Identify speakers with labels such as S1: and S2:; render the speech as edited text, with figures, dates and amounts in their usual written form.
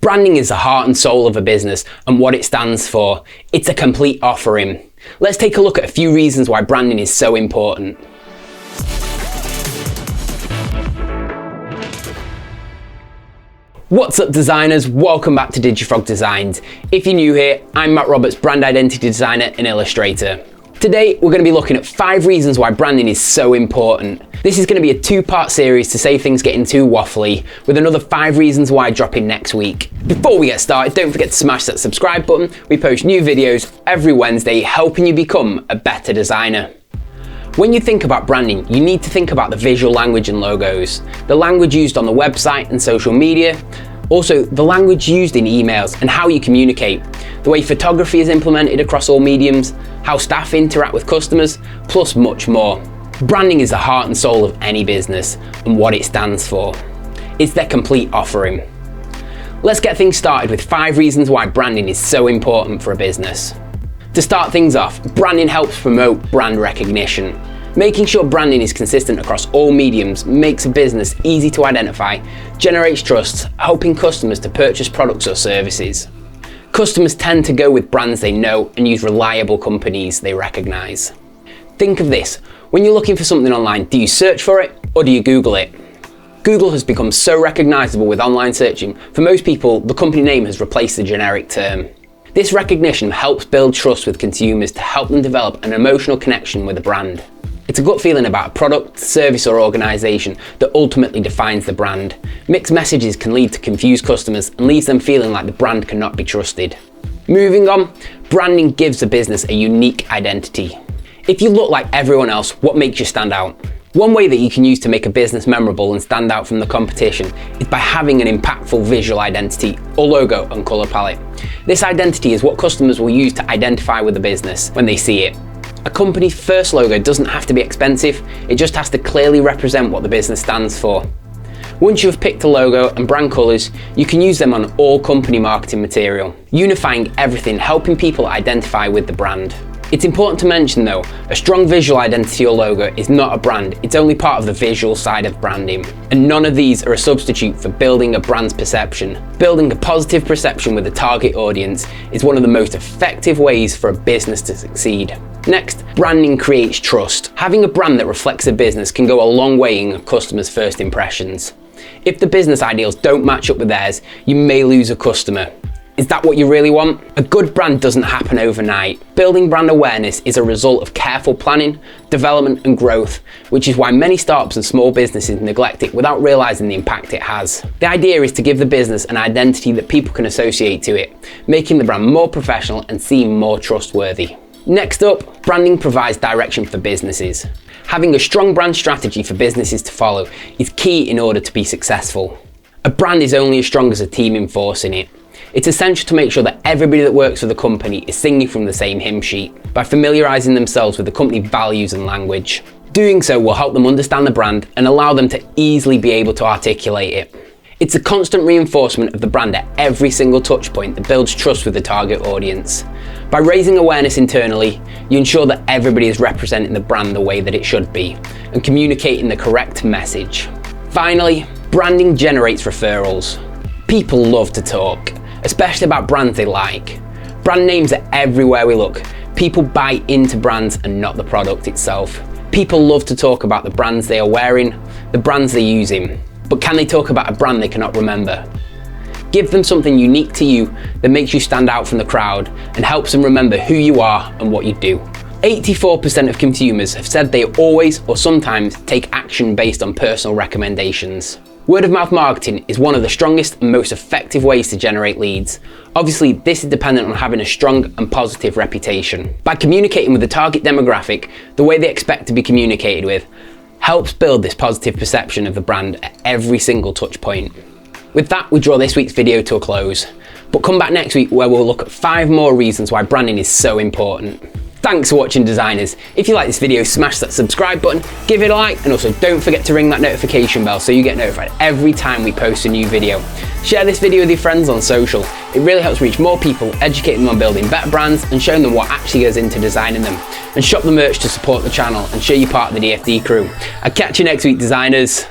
S1: Branding is the heart and soul of a business and what it stands for. It's a complete offering. Let's take a look at a few reasons why branding is so important. What's up designers, welcome back to Digifrog Designs. If you're new here, I'm Matt Roberts, brand identity designer and illustrator. Today we're going to be looking at 5 reasons why branding is so important. This is going to be a 2-part series to save things getting too waffly, with another 5 reasons why dropping next week. Before we get started, don't forget to smash that subscribe button. We post new videos every Wednesday helping you become a better designer. When you think about branding, you need to think about the visual language and logos, the language used on the website and social media, also the language used in emails and how you communicate, the way photography is implemented across all mediums, how staff interact with customers, plus much more. Branding is the heart and soul of any business and what it stands for. It's their complete offering. Let's get things started with 5 reasons why branding is so important for a business. To start things off, branding helps promote brand recognition. Making sure branding is consistent across all mediums makes a business easy to identify, generates trust, helping customers to purchase products or services. Customers tend to go with brands they know and use reliable companies they recognise. Think of this, when you're looking for something online, do you search for it or do you Google it? Google has become so recognisable with online searching, for most people the company name has replaced the generic term. This recognition helps build trust with consumers to help them develop an emotional connection with a brand. It's a gut feeling about a product, service or organisation that ultimately defines the brand. Mixed messages can lead to confused customers and leaves them feeling like the brand cannot be trusted. Moving on, branding gives a business a unique identity. If you look like everyone else, what makes you stand out? One way that you can use to make a business memorable and stand out from the competition is by having an impactful visual identity or logo and colour palette. This identity is what customers will use to identify with the business when they see it. A company's first logo doesn't have to be expensive, it just has to clearly represent what the business stands for. Once you have picked a logo and brand colours, you can use them on all company marketing material, unifying everything, helping people identify with the brand. It's important to mention though, a strong visual identity or logo is not a brand, it's only part of the visual side of branding. And none of these are a substitute for building a brand's perception. Building a positive perception with the target audience is one of the most effective ways for a business to succeed. Next, branding creates trust. Having a brand that reflects a business can go a long way in a customer's first impressions. If the business ideals don't match up with theirs, you may lose a customer. Is that what you really want? A good brand doesn't happen overnight. Building brand awareness is a result of careful planning, development and growth, which is why many startups and small businesses neglect it without realising the impact it has. The idea is to give the business an identity that people can associate to it, making the brand more professional and seem more trustworthy. Next up, branding provides direction for businesses. Having a strong brand strategy for businesses to follow is key in order to be successful. A brand is only as strong as a team enforcing it. It's essential to make sure that everybody that works for the company is singing from the same hymn sheet by familiarising themselves with the company values and language. Doing so will help them understand the brand and allow them to easily be able to articulate it. It's a constant reinforcement of the brand at every single touch point that builds trust with the target audience. By raising awareness internally, you ensure that everybody is representing the brand the way that it should be and communicating the correct message. Finally, branding generates referrals. People love to talk, especially about brands they like. Brand names are everywhere we look. People buy into brands and not the product itself. People love to talk about the brands they are wearing, the brands they're using, but can they talk about a brand they cannot remember? Give them something unique to you that makes you stand out from the crowd and helps them remember who you are and what you do. 84% of consumers have said they always or sometimes take action based on personal recommendations. Word of mouth marketing is one of the strongest and most effective ways to generate leads. Obviously, this is dependent on having a strong and positive reputation. By communicating with the target demographic the way they expect to be communicated with, helps build this positive perception of the brand at every single touch point. With that, we draw this week's video to a close. But come back next week where we'll look at 5 more reasons why branding is so important. Thanks for watching designers. If you like this video, smash that subscribe button, give it a like, and also don't forget to ring that notification bell so you get notified every time we post a new video. Share this video with your friends on social. It really helps reach more people, educating them on building better brands and showing them what actually goes into designing them. And shop the merch to support the channel and show you're part of the DFD crew. I'll catch you next week, designers.